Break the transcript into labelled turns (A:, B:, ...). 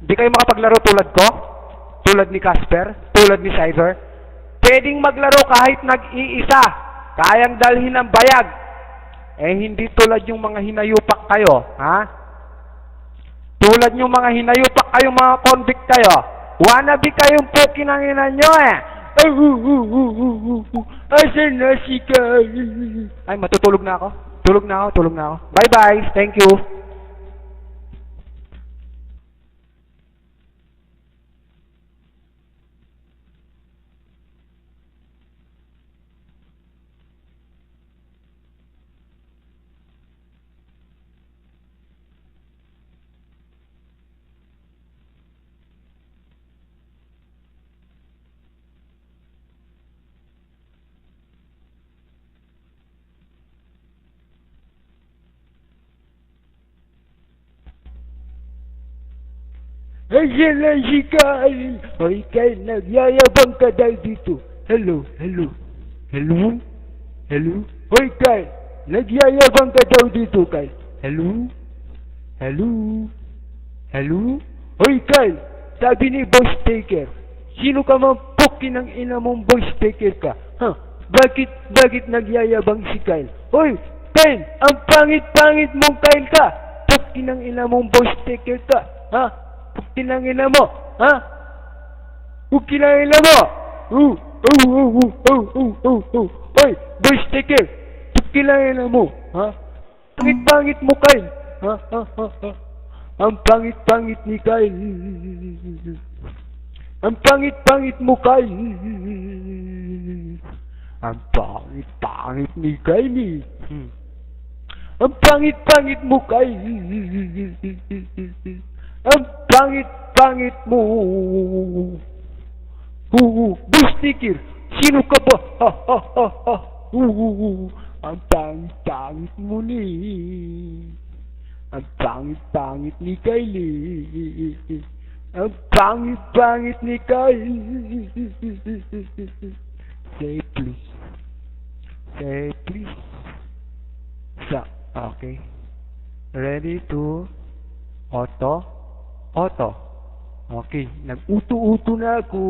A: Di kayo makapaglaro tulad ko? Tulad ni Casper? Tulad ni Cyber? Pwedeng maglaro kahit nag-iisa. Kayang dalhin ng bayag. Eh, hindi tulad yung mga hinayupak kayo, ha? Tulad yung mga hinayupak kayo, mga convict kayo. Wannabe kayong puki ng ina nyo, eh. Asan na si Kyle? Ay, matutulog na ako. Tulog na ako. Bye-bye. Thank you. Ayan na si Kyle. Hoy, Kyle, nagyayabang ka daw dito. Hello? Hoy, Kyle, nagyayabang ka daw dito, Kyle. Hello? Hoy, Kyle, sabi ni Boss Taker, sino ka man puki ng ina mong Boss Taker ka? Ha? Bakit nagyayabang si Kyle? Hoy, Kyle, ang pangit-pangit mong Kyle ka. Puki ng ina mong Boss Taker ka. Ha? Puki ng ina mo. Ha? Puki ng ina mo. Hoy, Boss Taker, puki ng ina mo. Ha? Pangit-pangit mo, Kyle. Ha? Ang pangit-pangit ni Kyle. Ang pangit-pangit mo, Kyle. Ang pangit-pangit ni Kyle. Ang pangit-pangit mo, Kyle. Ang pangit-pangit mo. Bustikir, sino ka ba? Ang pangit-pangit mo ni. Ang pangit-pangit ni Kyle. Ang pangit-pangit ni Kyle. Say please. Okay. Ready to auto. Okay, nag-uto-uto na ako.